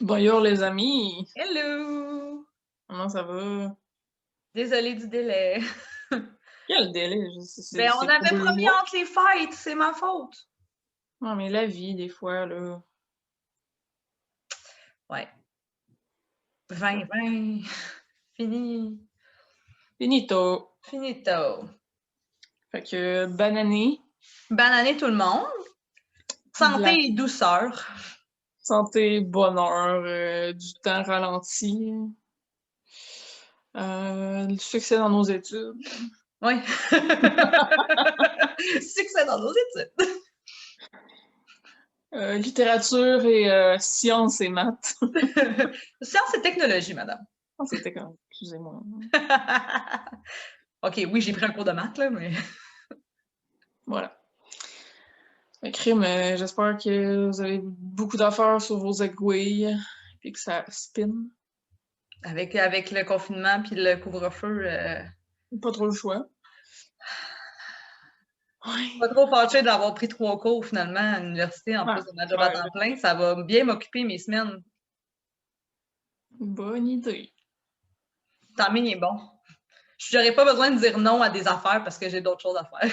Bonjour les amis, Hello! comment ça va? Désolée du délai. Quel délai, Ben, on c'est avait 2 promis mois. entre les fêtes, c'est ma faute. Non mais la vie des fois là, Ouais. 2020. Fini. finito. Finito. Fait que bonne année, Bonne année tout le monde. de Santé la et douceur. santé, bonheur, du temps ralenti, du succès dans nos études, Oui. Succès dans nos études. littérature et sciences et maths. Sciences et technologie, madame. Ah, c'était comme, excusez-moi. OK, oui, j'ai pris un cours de maths, là, mais Voilà. Crime, j'espère que vous avez beaucoup d'affaires sur vos aiguilles, puis que ça spin. avec le confinement puis le couvre-feu, Pas trop le choix. pas Ouais. trop fâchée d'avoir pris 3 cours finalement à l'université en plus Ah, de ma job à clair. temps plein. Ça va bien m'occuper mes semaines. Bonne idée. Le timing est bon. Je n'aurais pas besoin de dire non à des affaires parce que j'ai d'autres choses à faire.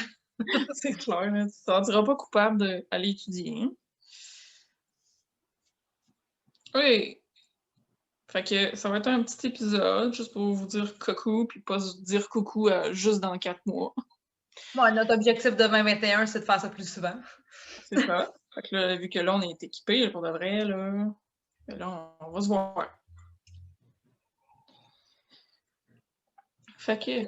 C'est clair, hein. Tu te sentiras pas coupable d'aller étudier, hein? Oui. Fait que ça va être un petit épisode juste pour vous dire coucou, puis pas dire coucou juste dans 4 mois. Bon, notre objectif de 2021, c'est de faire ça plus souvent. C'est ça. Fait que là, vu que là, on est équipés pour de vrai, là, on va se voir. Fait que,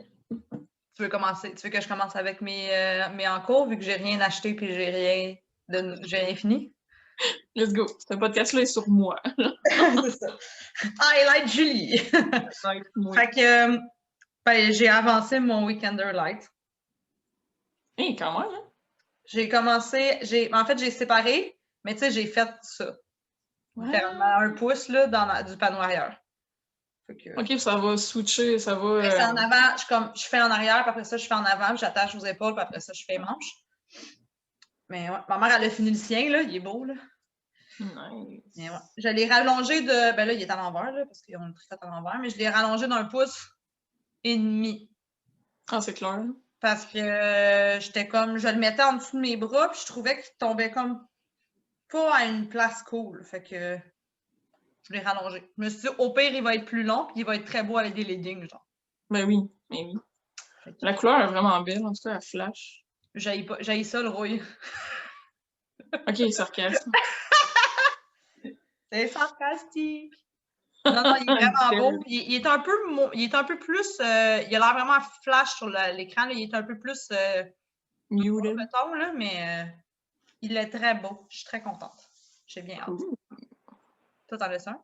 Tu veux commencer? Tu veux que je commence avec mes en cours vu que j'ai rien acheté puis j'ai rien fini? let's go. Ce podcast-là est sur moi. C'est ça. Highlight Julie! Ouais, moi. Fait que ben, j'ai avancé mon Weekender Light. Hey, quand même, hein? J'ai commencé, en fait, j'ai séparé, mais tu sais, j'ai fait ça. Littéralement Ouais. 1 pouce là, du panneau arrière. Fait que, Ok, ça va switcher, ça va. c'est en avant, je fais en arrière, puis après ça, je fais en avant, puis j'attache aux épaules, puis après ça, je fais les manches. Mais ouais, ma mère, elle a fini le sien, là, il est beau, là. Nice. Mais ouais. Je l'ai rallongé de. Ben là, il est à l'envers, là, parce qu'ils ont le tricote à l'envers, mais je l'ai rallongé d'1 pouce et demi. Ah, c'est clair. Parce que j'étais comme. Je le mettais en dessous de mes bras, puis je trouvais qu'il tombait comme pas à une place cool. Fait que je l'ai rallongé. Je me suis dit, au pire, il va être plus long, puis il va être très beau avec des leggings, genre. Ben oui, ben oui. Fait que La couleur est vraiment belle, en tout cas, elle flash. j'haïs ça, le rouille. Ok, sarcasme. C'est sarcastique. Non, non, il est vraiment beau. Il est un peu, il est un peu plus, il a l'air vraiment flash sur l'écran. Il est un peu plus Muted. mettons, là, mais il est très beau. Je suis très contente. J'ai bien hâte. Cool. Toi, t'en laisses un?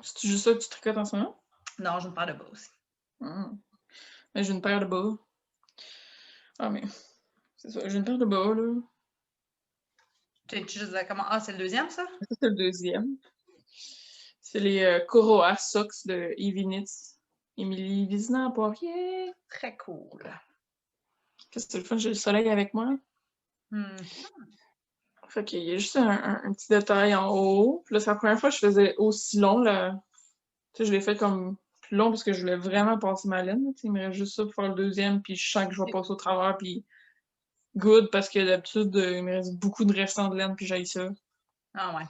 C'est juste ça que tu tricotes en ce moment? Non, je me parle de bas aussi. Ben, j'ai une paire de bas. Ah, mais c'est ça, j'ai une paire de bas, là. Tu juste comment? Ah, c'est le deuxième, ça? Ça, c'est le deuxième. C'est les Koroa Socks de Evinitz. Émilie Vizina-Poirier. Très cool. Qu'est-ce que c'est le fun, j'ai le soleil avec moi. Fait qu'il y a juste un petit détail en haut. Puis là, c'est la première fois que je faisais aussi long, là. Tu sais, je l'ai fait comme plus long parce que je voulais vraiment passer ma laine. Il me reste juste ça pour faire le deuxième, puis je sens que je vais passer au travers, puis good, parce que d'habitude, il me reste beaucoup de restants de laine, puis j'aille ça. Ah ouais.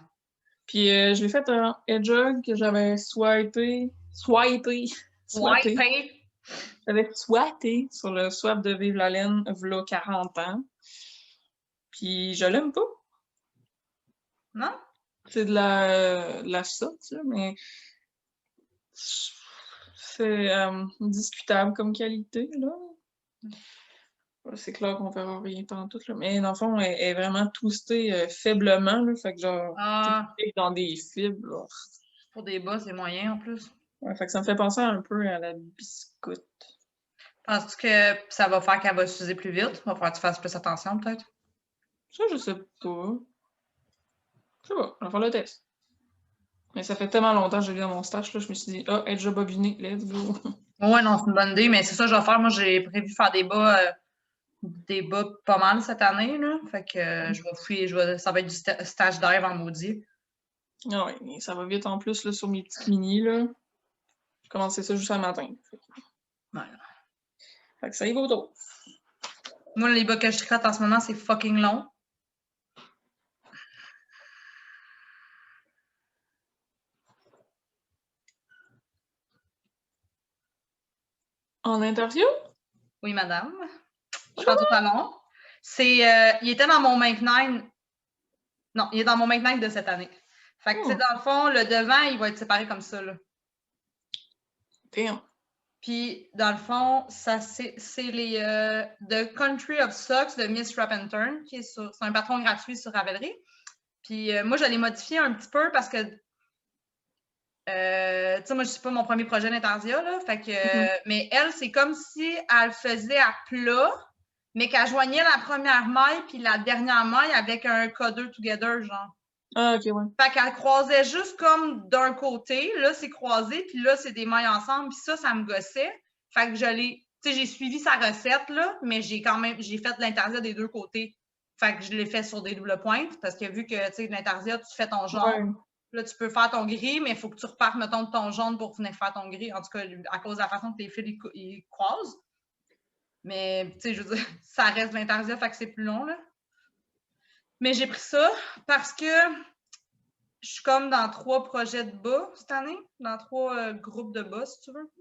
Puis je l'ai fait en edge que j'avais White swatté. paint. J'avais swatté sur le swap de Vive la laine, v'là 40 ans. Puis je l'aime pas. Non? C'est de la sorte, là, mais c'est discutable comme qualité, là. C'est clair qu'on verra rien pantoute, là. Mais dans le fond, elle est vraiment twistée faiblement, là. Fait que genre, Ah, t'es dans des fibres, là. pour des bas, c'est moyen en plus. Ouais, fait que ça me fait penser un peu à la biscotte. Penses-tu que ça va faire qu'elle va s'user plus vite? Va falloir que tu fasses plus attention, peut-être? Ça, je sais pas. Je sais pas, on va faire le test. Mais ça fait tellement longtemps que je l'ai dans mon stash, là, je me suis dit, ah, elle est déjà bobinée, let's go. Ouais, non, c'est une bonne idée, mais c'est ça que je vais faire. Moi, j'ai prévu faire des bas pas mal cette année, là. Fait que je vais fouiller, ça va être du stage d'air en maudit. Ah ouais, ça va vite en plus là, sur mes petites mini, là. J'ai commencé ça juste un matin. Voilà. Fait que ça y va d'autres. Moi, les bas que je tricote en ce moment, c'est fucking long. En interview? Oui, madame. Je fais un talon. Il était dans mon Make 9. Non, il est dans mon Make 9 de cette année. Fait que, tu sais, dans le fond, le devant, il va être séparé comme ça, là. Damn. Puis, dans le fond, ça, c'est les The Country of Socks de Miss Wrap and Turn, c'est un patron gratuit sur Ravelry. Puis, moi, je l'ai modifié un petit peu parce que, tu sais, moi, je suis pas mon premier projet d'Intarsia, là. Fait que, mais elle, c'est comme si elle faisait à plat, mais qu'elle joignait la première maille puis la dernière maille avec un codeur together, genre. Ah, ok, ouais. Fait qu'elle croisait juste comme d'un côté, là, c'est croisé, puis là, c'est des mailles ensemble, puis ça me gossait. Fait que tu sais, j'ai suivi sa recette, là, mais j'ai fait de l'intarsia des deux côtés. Fait que je l'ai fait sur des doubles pointes, parce que vu que, tu sais, de l'intarsia, tu fais ton jaune, Ouais. là, tu peux faire ton gris, mais il faut que tu repartes, mettons, de ton jaune pour venir faire ton gris. En tout cas, à cause de la façon que tes fils, ils croisent. Mais, tu sais, je veux dire, ça reste de l'intarsia, fait que c'est plus long, là. Mais j'ai pris ça parce que je suis comme dans 3 projets de bas cette année, dans 3 groupes de bas, si tu veux.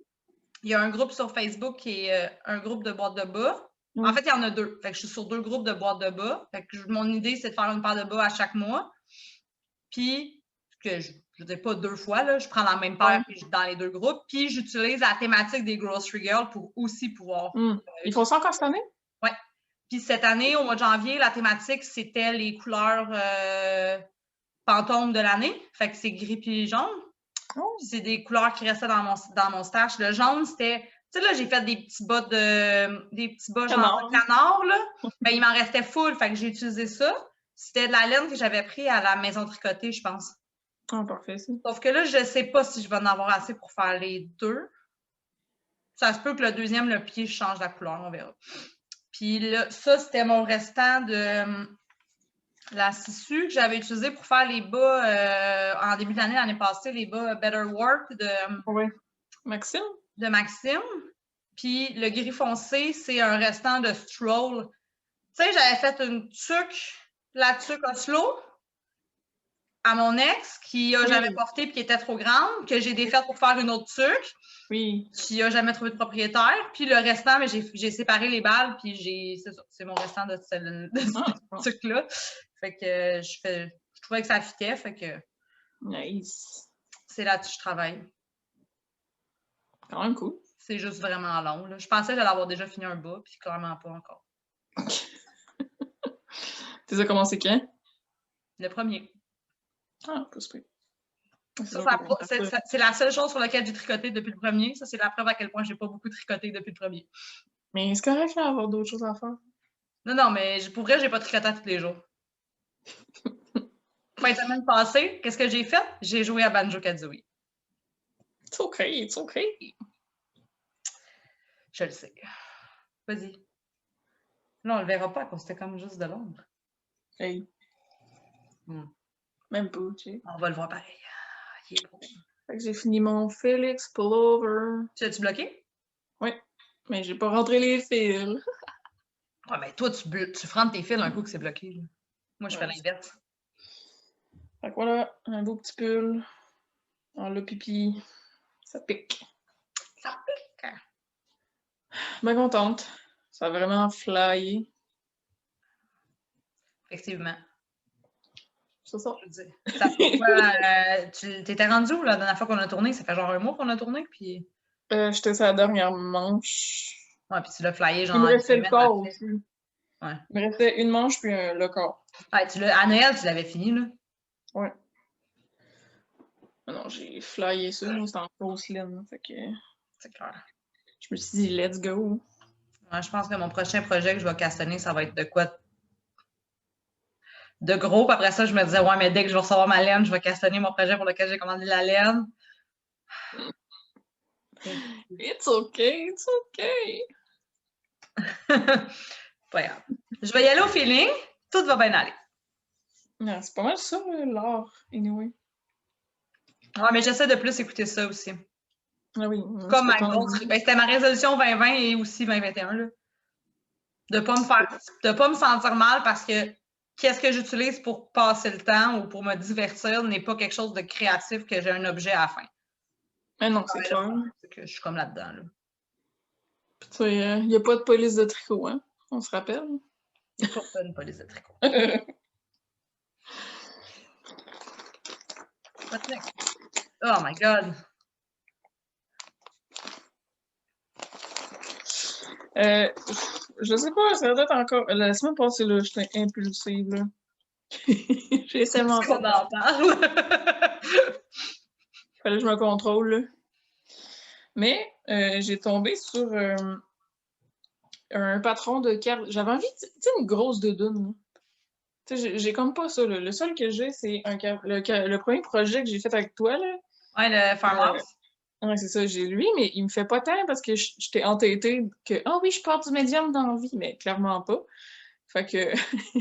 Il y a un groupe sur Facebook qui est un groupe de boîtes de bas. En fait, il y en a 2. Fait que je suis sur 2 groupes de boîtes de bas. Fait que mon idée, c'est de faire une paire de bas à chaque mois. Puis, que je ne dis pas 2 fois, là, je prends la même paire dans les 2 groupes. Puis, j'utilise la thématique des Grocery Girls pour aussi pouvoir. Ils font ça encore cette année? Oui. Puis, cette année, au mois de janvier, la thématique, c'était les couleurs fantômes de l'année. Fait que c'est gris puis jaune. Oh. C'est des couleurs qui restaient dans mon stash. Le jaune, c'était. Tu sais, là, j'ai fait des petits bas genre canard, là. Ben, il m'en restait full, fait que j'ai utilisé ça. C'était de la laine que j'avais pris à la maison tricotée, je pense. Ah, parfait, ça. Sauf que là, je ne sais pas si je vais en avoir assez pour faire les 2. Ça se peut que le deuxième, le pied, je change la couleur, on verra. Puis là, ça, c'était mon restant de la tissu que j'avais utilisé pour faire les bas en début d'année, l'année passée, les bas Better Work Maxime? De Maxime. Puis le gris foncé, c'est un restant de Stroll. Tu sais, j'avais fait une tuque, la tuque Oslo, à mon ex, qui a jamais porté et qui était trop grande, que j'ai défaite pour faire une autre tuque. Oui. Qui a jamais trouvé de propriétaire. Puis le restant, mais j'ai séparé les balles, puis c'est mon restant de cette tuque-là. Fait que je trouvais que ça fitait, fait que nice. C'est là-dessus que je travaille. Quand même cool. C'est juste vraiment long. Là. Je pensais que j'allais avoir déjà fini un bas, puis clairement pas encore. Tu as commencé quand? Le premier. Ah, pas super. C'est la seule chose sur laquelle j'ai tricoté depuis le premier. Ça, c'est la preuve à quel point j'ai pas beaucoup tricoté depuis le premier. Mais c'est correct d'avoir d'autres choses à faire. Non, mais pour vrai, j'ai pas tricoté tous les jours. Fin de semaine passée, qu'est-ce que j'ai fait? J'ai joué à Banjo-Kazooie. It's okay, it's okay. Je le sais. Vas-y. Là, on le verra pas, parce que c'était comme juste de l'ombre. Hey. Même pas, tu sais. On va le voir pareil. Il est beau. Fait que j'ai fini mon Felix Pullover. Tu l'as-tu bloqué? Oui, mais j'ai pas rentré les fils. Ouais, mais toi, tu frontes tes fils un coup que c'est bloqué. Là. Moi, je fais l'inverse. Fait que voilà, un beau petit pull. En le pipi. Ça pique. Ça pique. Ben contente. Ça a vraiment flyé. Effectivement. C'est ça. Je veux dire. Ça fait quoi, tu t'étais rendu où la dernière fois qu'on a tourné? Ça fait genre un mois qu'on a tourné, puis... J'étais sur la dernière manche. Ouais, puis tu l'as flyé genre... Il me restait le corps aussi. Ouais. Il me restait une manche puis le corps. Ouais, à Noël, tu l'avais fini, là? Ouais. Non, j'ai flyé ça, moi, c'était en grosse laine, fait que... C'est clair. Je me suis dit, let's go! Ouais, je pense que mon prochain projet que je vais castonner, ça va être de quoi de gros. Puis après ça, je me disais, ouais, mais dès que je vais recevoir ma laine, je vais castonner mon projet pour lequel j'ai commandé la laine. It's okay, it's okay! Pas grave. Je vais y aller au feeling. Tout va bien aller. Non, c'est pas mal ça, l'art, anyway. Ouais, mais j'essaie de plus écouter ça aussi. Ah oui. Comme ma grosse... Ben, c'était ma résolution 2020 et aussi 2021, là. De pas me sentir mal parce que qu'est-ce que j'utilise pour passer le temps ou pour me divertir n'est pas quelque chose de créatif que j'ai un objet à la fin. Ah non, c'est clair. C'est que je suis comme là-dedans, là. Puis tu sais, il n'y a pas de police de tricot, hein? On se rappelle? Il n'y a pas une police de tricot. What's next? Oh my God! Je sais pas, ça doit être encore. La semaine passée, là, j'étais impulsive, là. J'ai tellement Est-ce qu'on en parle? Fallait que je me contrôle, là. Mais j'ai tombé sur un patron de cartes. J'avais envie, tu sais, une grosse doudoune, là. Tu sais, j'ai comme pas ça, là. Le seul que j'ai, c'est le premier projet que j'ai fait avec toi, là. Ouais, le farmhouse. Ouais, c'est ça, j'ai lui, mais il me fait pas tant parce que j'étais entêtée que ah oui, je pars du médium dans la vie, mais clairement pas. Fait que.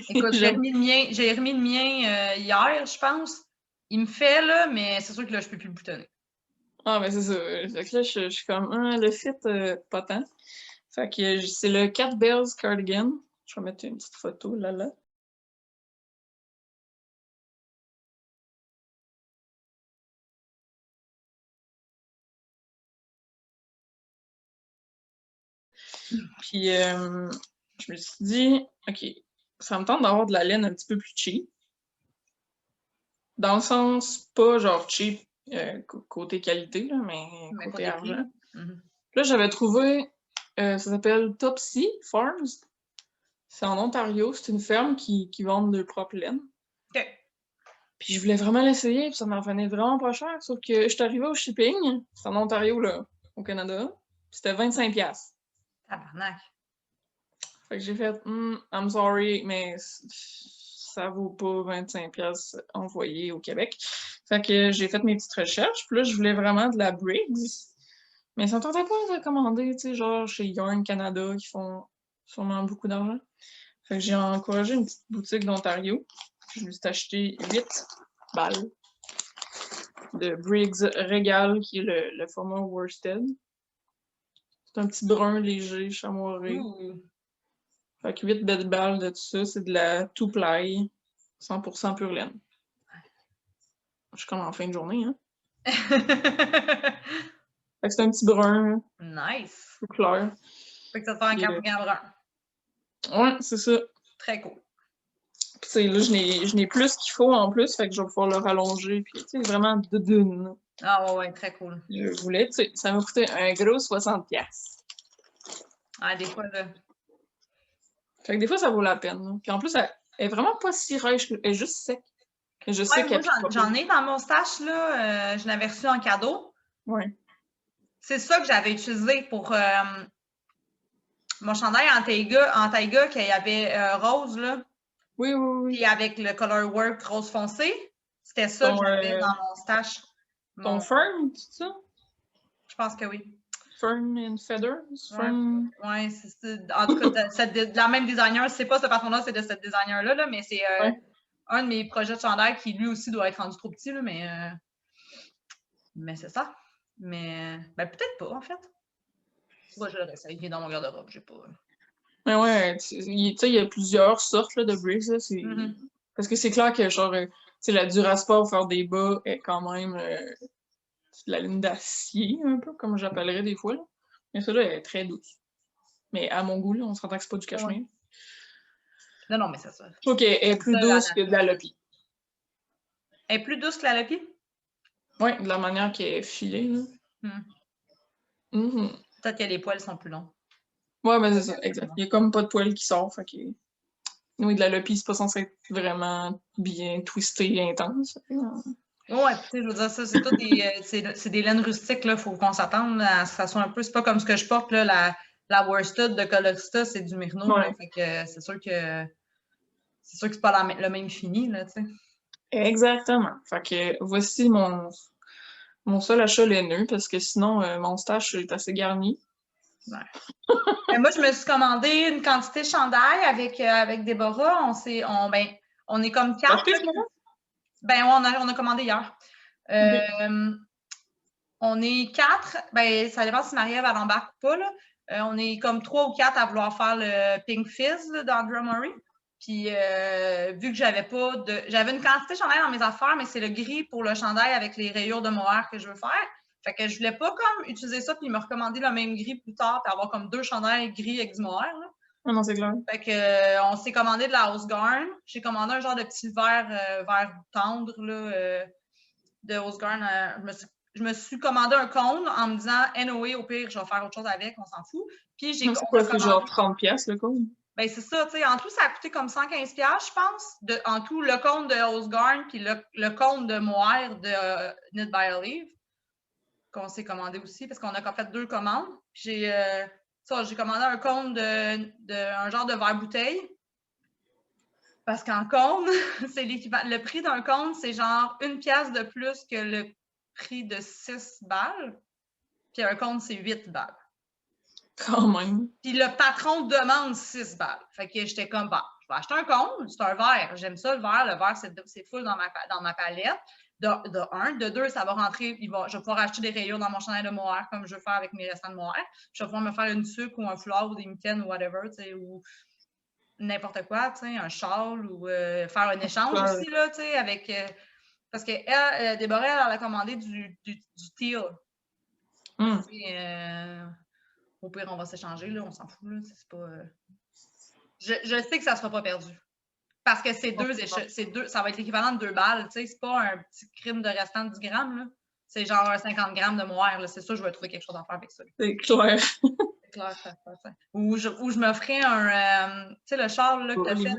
Écoute, j'ai remis le mien hier, je pense. Il me fait, là, mais c'est sûr que là, je peux plus le boutonner. Ah, ben c'est ça. Fait que là, je suis comme, le fit, pas tant. Fait que c'est le Cat Bells Cardigan. Je vais mettre une petite photo là. Puis, je me suis dit, OK, ça me tente d'avoir de la laine un petit peu plus cheap. Dans le sens, pas genre cheap côté qualité, là, mais côté argent. Là, j'avais trouvé, ça s'appelle Topsy Farms. C'est en Ontario, c'est une ferme qui vend de leur propre laine. OK. Puis je voulais vraiment l'essayer, puis ça m'en revenait vraiment pas cher. Sauf que je suis arrivée au shipping, c'est en Ontario, là, au Canada, c'était 25$. Tabarnak. Fait que j'ai fait, I'm sorry, mais ça vaut pas 25$ envoyés au Québec. Fait que j'ai fait mes petites recherches, puis là, je voulais vraiment de la Briggs. Mais ça me tentait pas de commander, tu sais, genre chez Yarn Canada, qui font sûrement beaucoup d'argent. Fait que j'ai encouragé une petite boutique d'Ontario. Je me suis acheté 8 balles de Briggs Regal, qui est le format worsted. C'est un petit brun léger, chamoiré. Fait que 8 belles balles de tout ça, c'est de la two-ply, 100% pure laine. Je suis comme en fin de journée, hein. Fait que c'est un petit brun. Nice. Tout clair. Fait que ça te fait un cardigan brun. Ouais, c'est ça. Très cool. Puis tu sais, là, je n'ai plus qu'il faut en plus, fait que je vais pouvoir le rallonger. Puis tu sais, vraiment de dune. Ah ouais, très cool. Je voulais, tu sais, ça m'a coûté un gros 60$. Ah, des fois, là. Fait que des fois, ça vaut la peine. Là. Puis en plus, elle est vraiment pas si rêche, elle est juste sec. Et je sais moi, j'en ai dans mon stash, là. Je l'avais reçu en cadeau. Ouais. C'est ça que j'avais utilisé pour mon chandail en taïga qu'il y avait rose, là. Oui. Puis avec le color work rose foncé. C'était ça que j'avais dans mon stash. Ton Fern, c'est ça? Je pense que oui. Fern and Feathers? Ouais, c'est en tout cas de la même designer. C'est pas ce patron-là, c'est de cette designer-là, là, mais c'est un de mes projets de chandail qui lui aussi doit être rendu trop petit, là, mais c'est ça. Mais ben, peut-être pas, en fait. Moi, je le réessaye. Il est dans mon garde-robe, j'ai pas. Mais ouais, tu sais, il y a plusieurs sortes là, de Briggs. Là, parce que c'est clair que genre, tu sais, la Durasport pour faire des bas est quand même de la laine d'acier, un peu, comme j'appellerais des fois. Là. Mais celle-là est très douce. Mais à mon goût, là, on s'entend que c'est pas du cachemire. Non, mais c'est ça. Ok, elle est plus douce que de la Lopi. Elle est plus douce que la Lopi? Oui, de la manière qu'elle est filée. Là. Peut-être que les poils sont plus longs. Ouais, ben c'est ça, exact. Il n'y a comme pas de poils qui sort, fait que... Oui, de la Lopi, c'est pas censé être vraiment bien twisté et intense. Ouais, tu sais, je veux dire, ça, c'est tout c'est des laines rustiques, là. Faut qu'on s'attende à ce que ça soit un peu. C'est pas comme ce que je porte, là, la worsted de Colorista, c'est du Myrno. Ouais. Là, fait que c'est sûr que c'est pas le même fini, là, tu sais. Exactement. Fait que voici mon seul achat laineux, parce que sinon, mon stash est assez garni. Ouais. Moi, je me suis commandé une quantité de chandail avec Déborah. On est comme 4. T'as acheté, Ben, on a commandé hier. On est 4, ben ça dépend si Marie-Ève elle embarque ou pas, là. On est comme 3 ou 4 à vouloir faire le Pink Fizz là, dans Drummory. Puis vu que j'avais une quantité de chandail dans mes affaires, mais c'est le gris pour le chandail avec les rayures de mohair que je veux faire. Fait que je voulais pas comme utiliser ça puis me recommander le même gris plus tard puis avoir comme 2 chandails gris avec du mohair, là. Ah non, c'est clair. Fait que on s'est commandé de la Housegarn. J'ai commandé un genre de petit vert tendre là, de Housegarn. Je me suis commandé un cône en me disant anyway, au pire, je vais faire autre chose avec, on s'en fout. Puis C'est quoi, c'est genre 30$ le cône? Ben c'est ça, tu sais, en tout, ça a coûté comme 115$, je pense. En tout, le cône de Housegarn puis le cône de mohair de Knit by Olive, qu'on s'est commandé aussi, parce qu'on a fait 2 commandes. J'ai commandé un cône un genre de verre-bouteille. Parce qu'en cône, c'est l'équivalent. Le prix d'un cône, c'est genre 1$ de plus que le prix de 6 balles. Puis un cône, c'est 8 balles. Quand même. Puis le patron demande 6 balles. Fait que j'étais comme, bah, je vais acheter un cône, c'est un verre. J'aime ça, le verre. Le verre, c'est full dans ma palette. De un. De deux, ça va rentrer. Je vais pouvoir acheter des rayures dans mon chandail de mohair comme je veux faire avec mes restants de mohair. Je vais pouvoir me faire une tuque ou un foulard ou des mitaines ou whatever, tu sais, ou n'importe quoi, tu sais, un châle ou faire un échange aussi, là, tu sais, avec... parce que Déborah, elle a commandé du teal. Au pire, on va s'échanger, là, on s'en fout, là, c'est pas... Je sais que ça sera pas perdu. Parce que c'est ça va être l'équivalent de 2 balles, tu sais, c'est pas un petit crime de restant de 10 grammes, là. C'est genre un 50 grammes de mohair, là, c'est sûr, je vais trouver quelque chose à faire avec ça. C'est clair. C'est clair, ça. Ou je me ferais un... tu sais, le châle, là, que t'as fait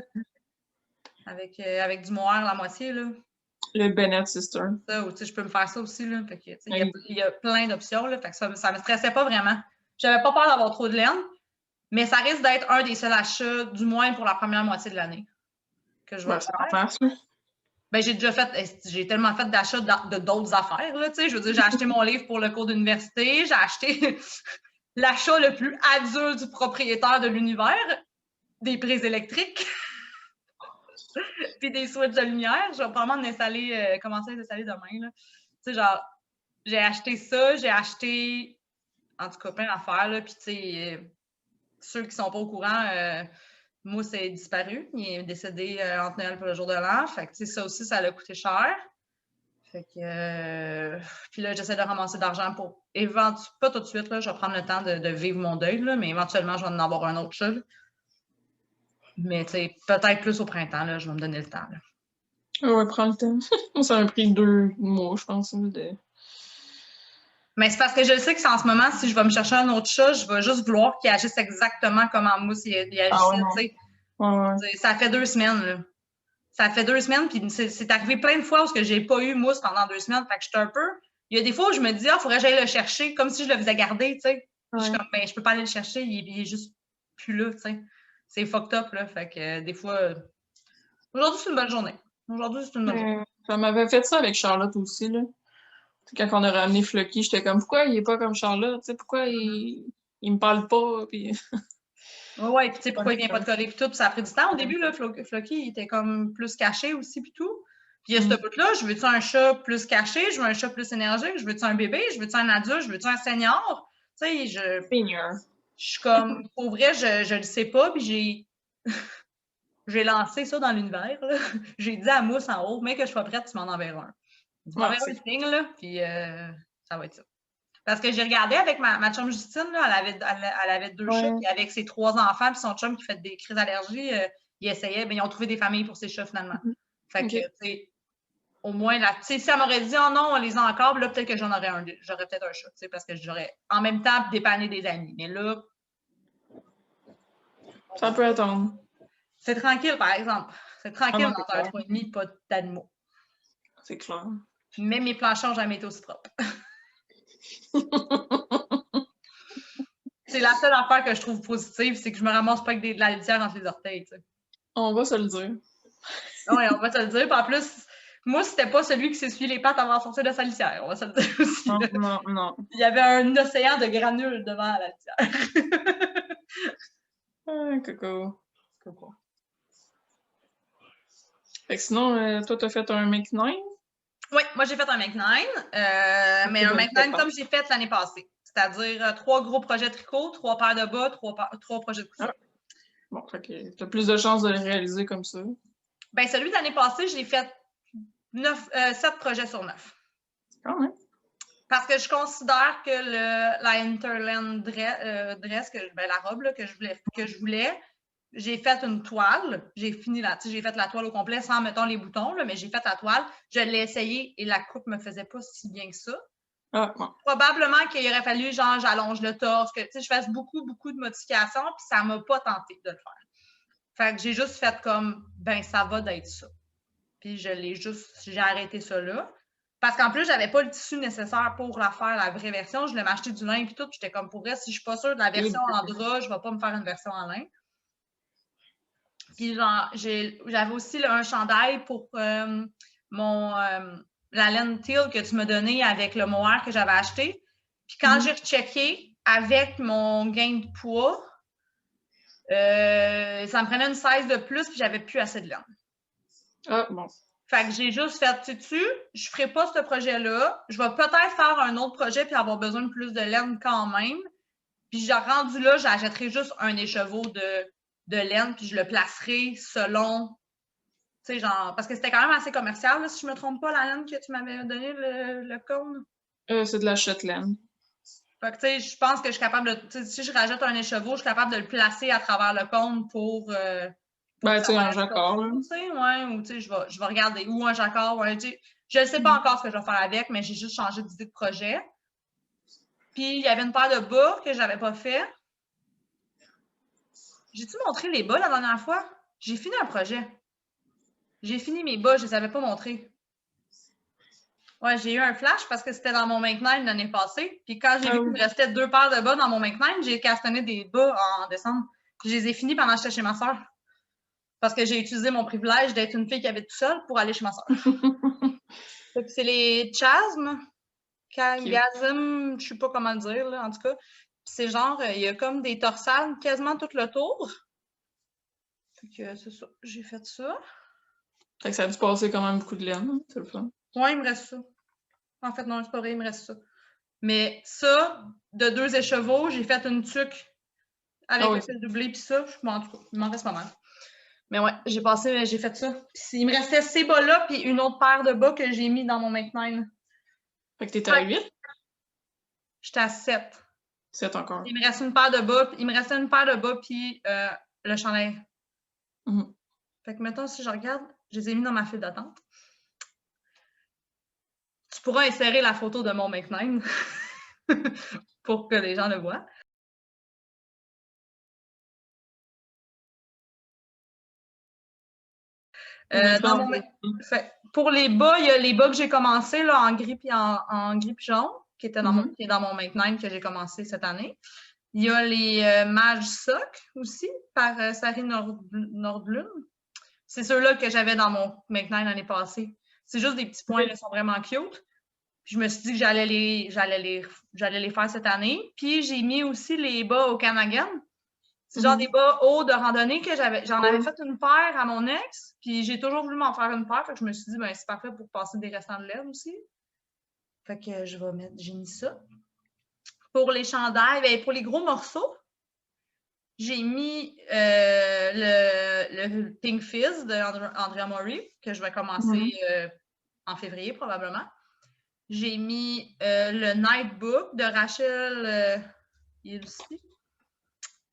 avec du mohair la moitié, là. Le Bennett Sister. Ça, ou tu sais, je peux me faire ça aussi, là. Fait que, il y a plein d'options, là. Fait que ça me stressait pas vraiment. J'avais pas peur d'avoir trop de laine, mais ça risque d'être un des seuls achats, du moins pour la première moitié de l'année, que je vais faire. Ben, j'ai tellement fait d'achats de d'autres affaires, là, tu sais. Je veux dire, j'ai acheté mon livre pour le cours d'université, j'ai acheté l'achat le plus adulte du propriétaire de l'univers, des prises électriques, puis des switches de lumière. Je vais probablement commencer à les installer demain, là. Tu sais, genre, j'ai acheté ça, j'ai acheté, en tout cas, plein d'affaires, là, puis tu sais, ceux qui sont pas au courant, Mousse est disparu. Il est décédé entre Noël et le jour de l'an. Fait que, ça aussi, ça a coûté cher. Fait que... puis là, j'essaie de ramasser de l'argent pour... Pas tout de suite, là, je vais prendre le temps de vivre mon deuil, là, mais éventuellement, je vais en avoir un autre chat. Mais, tu sais, peut-être plus au printemps, là, je vais me donner le temps, là. Ouais, prends le temps. Ça m'a pris 2 mois, je pense, Mais c'est parce que je sais que c'est en ce moment, si je vais me chercher un autre chat, je vais juste vouloir qu'il agisse exactement comme en Mousse il agissait, tu sais. Ouais. Ça fait 2 semaines, là. Ça fait 2 semaines, puis c'est arrivé plein de fois où j'ai pas eu Mousse pendant 2 semaines. Fait que j'étais un peu... Il y a des fois où je me dis, faudrait que j'aille le chercher, comme si je le faisais garder, tu sais. Je suis comme, ben, je peux pas aller le chercher, il est juste plus là, tu sais. C'est fucked up, là. Fait que des fois... Aujourd'hui, c'est une bonne journée. Ça m'avait fait ça avec Charlotte aussi, là. Quand on a ramené Flocky, j'étais comme, pourquoi il est pas comme Charlotte? Tu sais, pourquoi il me parle pas? Puis... Ouais, puis tu sais, pourquoi il vient pas te coller, puis tout. Puis ça a pris du temps au début, là. Flocky, il était comme plus caché aussi, puis tout. Puis il y a ce bout-là, je veux-tu un chat plus caché? Je veux un chat plus énergique? Je veux-tu un bébé? Je veux-tu un adulte? Je veux-tu un senior? Tu sais, je suis comme, pour vrai, je le sais pas, puis j'ai lancé ça dans l'univers, là. J'ai dit à Mousse en haut, mais que je sois prête, tu m'en enverras un. Tu m'enverras une ligne, là, puis ça va être ça. Parce que j'ai regardé avec ma chum Justine, là, elle avait 2 chats, puis avec ses 3 enfants, puis son chum qui fait des crises d'allergie, il essayait, ben, ils ont trouvé des familles pour ses chats finalement. Fait que, tu sais, au moins, là, tu sais, si elle m'aurait dit, oh non, on les a encore, là, peut-être que j'aurais peut-être un chat, tu sais, parce que j'aurais en même temps dépanné des amis. Mais là. Ça peut attendre. C'est tranquille, par exemple. C'est tranquille dans un 3,5, pas d'animaux. C'est clair. Même mes planchers n'ont jamais été aussi propres. C'est la seule affaire que je trouve positive, c'est que je me ramasse pas avec de la litière entre les orteils, tu sais. On va se le dire. Oui, on va se le dire. Puis en plus, moi, c'était pas celui qui s'essuie les pattes avant de sortir de sa litière. On va se le dire aussi. Non. Il y avait un océan de granules devant la litière. Coco. Fait que sinon, toi, t'as fait un make 9? Oui, moi j'ai fait un Make 9, mais un Make 9 comme j'ai fait l'année passée. C'est-à-dire 3 gros projets tricot, 3 paires de bas, 3 projets de coussin. Ah. Bon, fait que t'as plus de chances de le réaliser comme ça. Ben, celui de l'année passée, j'ai fait 7 projets sur 9. Quand même. Parce que je considère que la Hinterland dress, la robe là, que je voulais, j'ai fait une toile. J'ai fait la toile au complet sans, mettons, les boutons, là, mais j'ai fait la toile. Je l'ai essayé et la coupe me faisait pas si bien que ça. Ah, bon. Probablement qu'il aurait fallu, genre, j'allonge le torse, que je fasse beaucoup, beaucoup de modifications, puis ça m'a pas tenté de le faire. Fait que j'ai juste fait comme, ben, ça va d'être ça. Puis j'ai arrêté ça là. Parce qu'en plus, j'avais pas le tissu nécessaire pour la faire, la vraie version. Je l'ai acheté du lin puis tout. J'étais comme, pour vrai, si je suis pas sûre de la version en drap, je vais pas me faire une version en lin. Puis genre, j'avais aussi là, un chandail pour la laine teal que tu m'as donné avec le mohair que j'avais acheté. Puis quand j'ai rechecké avec mon gain de poids, ça me prenait une size de plus puis j'avais plus assez de laine. Ah, bon. Fait que j'ai juste fait, sais-tu, je ferai pas ce projet-là. Je vais peut-être faire un autre projet puis avoir besoin de plus de laine quand même. Puis rendu là, j'achèterai juste un écheveau de laine puis je le placerai selon, tu sais, genre, parce que c'était quand même assez commercial, là, si je me trompe pas, la laine que tu m'avais donné, le cône. C'est de la Shetland. Fait que, tu sais, je pense que je suis capable de, tu sais, si je rajoute un écheveau, je suis capable de le placer à travers le cône pour ben, tu sais, un jacquard, là. Tu sais, ouais, ou tu sais, je vais regarder. Ou un jacquard, ouais, je ne sais pas encore ce que je vais faire avec, mais j'ai juste changé d'idée de projet. Puis, il y avait une paire de bas que j'avais pas fait. J'ai-tu montré les bas la dernière fois? J'ai fini un projet. J'ai fini mes bas, je les avais pas montrés. Ouais, j'ai eu un flash parce que c'était dans mon Make 9 l'année passée. Puis quand j'ai vu qu'il me restait 2 paires de bas dans mon Make 9, j'ai castonné des bas en décembre. Puis je les ai finis pendant que j'étais chez ma soeur. Parce que j'ai utilisé mon privilège d'être une fille qui avait tout seule pour aller chez ma soeur. C'est les chasmes, Kagasm, je sais pas comment le dire, là, en tout cas. C'est genre, il y a comme des torsades quasiment tout le tour. Fait que c'est ça, j'ai fait ça. Fait que ça a dû passer quand même beaucoup de laine, c'est le fun. Ouais, il me reste ça. En fait, non, c'est pas vrai, il me reste ça. Mais ça, de 2 écheveaux, j'ai fait une tuque avec le fil doublé, puis ça, en tout cas, il m'en reste pas mal. Mais ouais, j'ai fait ça. Puis il me restait ces bas-là, puis une autre paire de bas que j'ai mis dans mon Make 9. Fait que t'étais à 8? J'étais à 7. 7 encore. Il me restait une paire de bas, puis le chandail. Fait que mettons, si je regarde, je les ai mis dans ma file d'attente. Tu pourras insérer la photo de mon Make 9 pour que les gens le voient. Pour les bas, il y a les bas que j'ai commencé là, en gris et en gris puis jaune, qui est dans mon Make 9 que j'ai commencé cette année. Il y a les Mage Sock aussi, par Sari Nordlund. C'est ceux-là que j'avais dans mon Make 9 l'année passée. C'est juste des petits points, ils sont vraiment cute. Puis je me suis dit que j'allais les faire cette année. Puis j'ai mis aussi les bas au Canagan. C'est genre des bas hauts de randonnée que j'en avais fait une paire à mon ex, puis j'ai toujours voulu m'en faire une paire, fait que je me suis dit, ben c'est parfait pour passer des restants de laine aussi. Fait que j'ai mis ça. Pour les chandails, ben, pour les gros morceaux, j'ai mis le Pink Fizz d'Andrea Mori, que je vais commencer en février probablement. J'ai mis le Nightbook de Rachel Ilsi.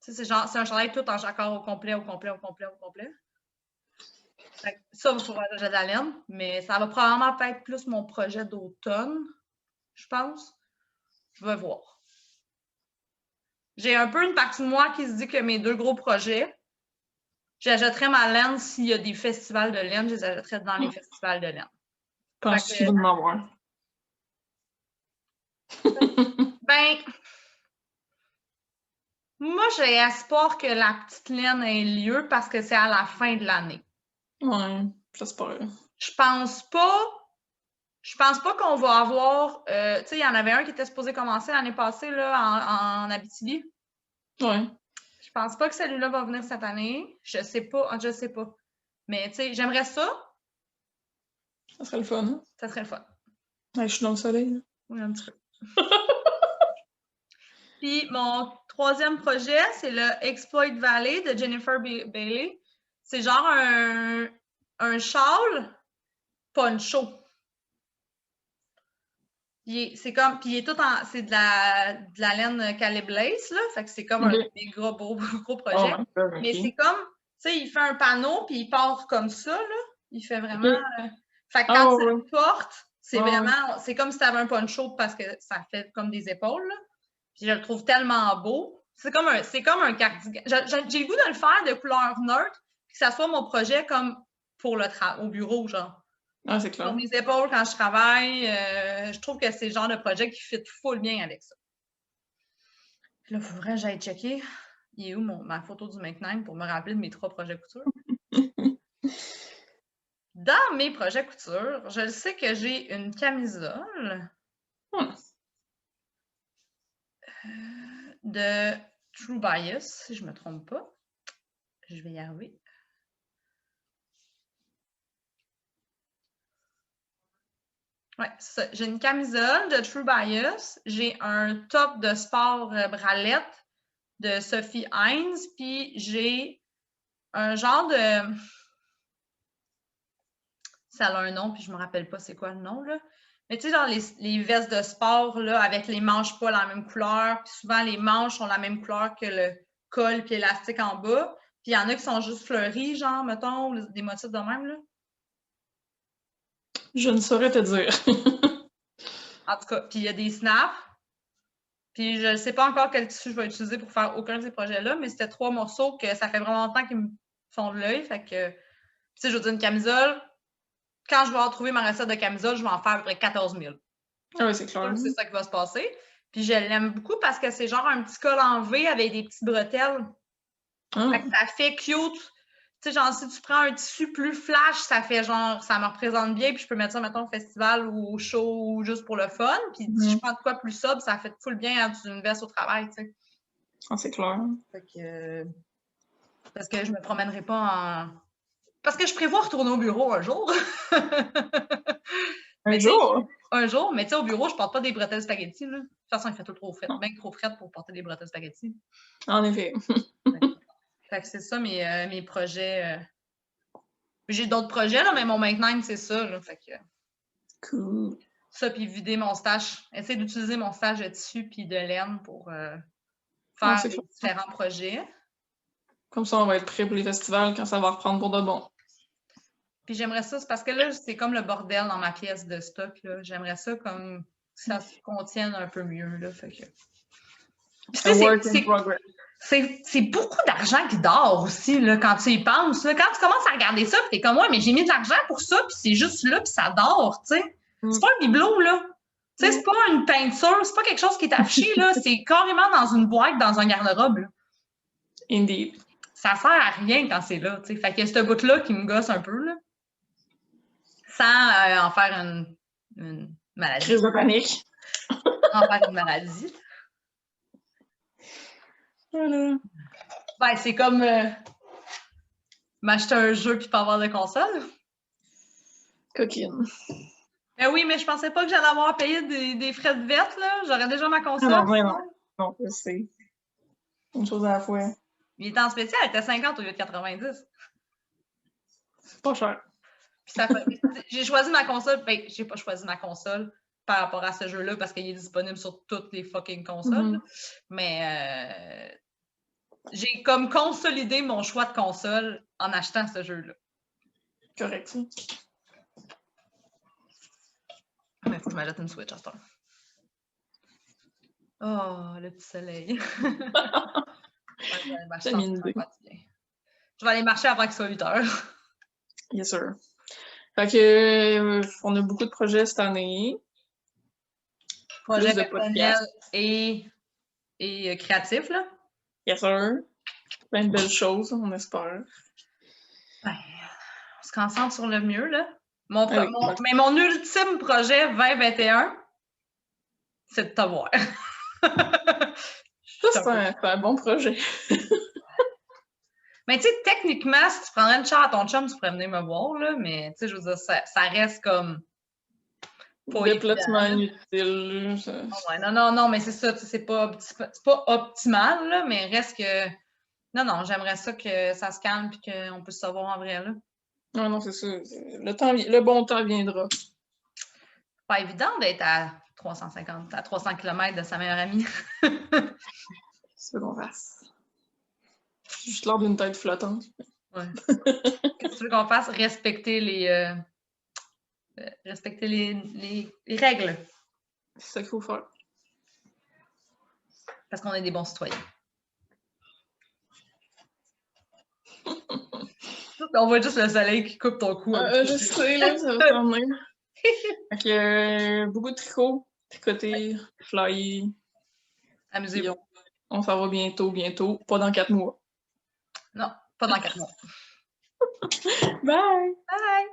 C'est un chandail tout en jacquard au complet. Ça, il faut ranger de la laine, mais ça va probablement être plus mon projet d'automne, je pense. Je vais voir. J'ai un peu une partie de moi qui se dit que mes 2 gros projets, j'achèterais ma laine s'il y a des festivals de laine, je les achèterais dans les festivals de laine. Penses-tu qu'il va en avoir? Ben, moi, j'ai espoir que la petite laine ait lieu parce que c'est à la fin de l'année. Ouais, j'espère. Je pense pas qu'on va avoir... tu sais, il y en avait un qui était supposé commencer l'année passée là, en Abitibi. Ouais. Je pense pas que celui-là va venir cette année. Je sais pas. Mais tu sais, j'aimerais ça. Ça serait le fun. Hein? Ça serait le fun. Ouais, je suis dans le soleil. Là. Oui, un petit peu. Puis mon troisième projet, c'est le Exploit Valley de Jennifer Bailey. C'est genre un châle poncho. C'est comme, puis il est tout en, c'est de la laine Caleb Lace, là, fait que c'est comme des gros projets. Mais c'est comme, tu sais, il fait un panneau, puis il part comme ça, là. Il fait vraiment... fait que quand tu le portes, c'est vraiment... C'est comme si tu avais un poncho parce que ça fait comme des épaules, là. Puis je le trouve tellement beau. C'est comme un cardigan. J'ai le goût de le faire de couleur neutre, que ça soit mon projet comme pour au bureau, genre. Ah, c'est clair. Sur mes épaules quand je travaille, je trouve que c'est le genre de projet qui fit full bien avec ça. Puis là, il faudrait que j'aille checker. Il est où ma photo du Make9 pour me rappeler de mes 3 projets couture? Dans mes projets couture, je sais que j'ai une camisole de True Bias, si je ne me trompe pas. Je vais y arriver. Ouais, c'est ça. J'ai une camisole de True Bias. J'ai un top de sport bralette de Sophie Hines. Puis j'ai un genre de... Ça a un nom, puis je me rappelle pas c'est quoi le nom, là. Mais tu sais, genre les vestes de sport, là, avec les manches pas la même couleur. Puis souvent, les manches ont la même couleur que le col puis l'élastique en bas. Puis il y en a qui sont juste fleuris, genre, mettons, des motifs de même, là. Je ne saurais te dire. En tout cas, puis il y a des snaps. Puis je ne sais pas encore quel tissu je vais utiliser pour faire aucun de ces projets-là, mais c'était 3 morceaux que ça fait vraiment longtemps qu'ils me font de l'œil. Fait que, tu sais, je veux dire, une camisole, quand je vais en trouver ma recette de camisole, je vais en faire à peu près 14 000. Ah oui, c'est clair. C'est ça qui va se passer. Puis je l'aime beaucoup parce que c'est genre un petit col en V avec des petites bretelles. Fait que ça fait cute. Tu sais, genre, si tu prends un tissu plus flash, ça fait genre, ça me représente bien, puis je peux mettre ça, mettons, au festival ou au show ou juste pour le fun. Puis si je prends de quoi plus sobre, ça fait full bien en une veste au travail, tu sais. Ah, c'est clair. Fait que... Parce que je me promènerai pas en... Parce que je prévois retourner au bureau un jour. Un jour? Un jour, mais tu sais, au bureau, je porte pas des bretelles spaghetti, là. De toute façon, il fait tout trop frais, bien trop frais pour porter des bretelles spaghetti. En effet. Fait que c'est ça mes projets. J'ai d'autres projets, là, mais mon Make9, c'est ça, là. Fait que... Cool. Ça, puis vider mon stash. Essayer d'utiliser mon stash de tissu puis de laine pour faire différents projets. Comme ça, on va être prêt pour les festivals quand ça va reprendre pour de bon. Puis j'aimerais ça, c'est parce que là, c'est comme le bordel dans ma pièce de stock, là. J'aimerais ça comme que ça se contienne un peu mieux, là. Fait que... C'est beaucoup d'argent qui dort aussi, là, quand tu y penses. Là. Quand tu commences à regarder ça, puis t'es comme, ouais, mais j'ai mis de l'argent pour ça, puis c'est juste là, puis ça dort, tu sais. C'est pas un bibelot, là. Tu sais, c'est pas une peinture, c'est pas quelque chose qui est affiché, là. C'est carrément dans une boîte, dans un garde-robe, là. Indeed. Ça sert à rien quand c'est là, tu sais. Fait qu'il y a ce bout-là qui me gosse un peu, là. Sans en faire une maladie. Crise de panique. En faire une maladie. Voilà. Ben, c'est comme m'acheter un jeu puis pas avoir de console. Coquine. Ben oui, mais je pensais pas que j'allais avoir à payer des frais de verte, là. J'aurais déjà ma console. Non, c'est une chose à la fois. Il était en spécial, il était 50 au lieu de 90. C'est pas cher. Puis j'ai choisi ma console. Ben, j'ai pas choisi ma console par rapport à ce jeu-là parce qu'il est disponible sur toutes les fucking consoles. Mais j'ai comme consolidé mon choix de console en achetant ce jeu-là. Correct, ça. Mais il faut que je m'achète une Switch à ce temps. Oh, le petit soleil. Je vais aller marcher avant qu'il soit 8 heures. Yes, sir. Fait que, on a beaucoup de projets cette année. Projets personnels et créatifs, là. Yes, sir. Plein de belles choses, on espère. Ben, on se concentre sur le mieux, là. Mais mon ultime projet 2021, c'est de t'avoir. Ça, c'est un bon projet. Mais tu sais, techniquement, si tu prendrais une char à ton chum, tu pourrais venir me voir, là, mais tu sais, je veux dire, ça reste comme... pas Déplacement évident. inutile. Ouais, non, mais c'est ça, c'est pas optimal, là, mais reste que. Non, j'aimerais ça que ça se calme et qu'on puisse se voir en vrai, là. Non, non, c'est ça. Le bon temps viendra. Pas évident d'être à 300 km de sa meilleure amie. C'est ce qu'on fasse. Juste l'air d'une tête flottante. Ouais. Qu'est-ce que tu veux qu'on fasse? Respecter les règles. C'est ça qu'il faut faire. Parce qu'on est des bons citoyens. On voit juste le soleil qui coupe ton cou. Je sais, là, ça va s'en venir. Fait que beaucoup de tricot, tricoter, flyer. Amusez-vous. On s'en va bientôt. Pas dans 4 mois. Non, pas dans 4 mois. Bye! Bye!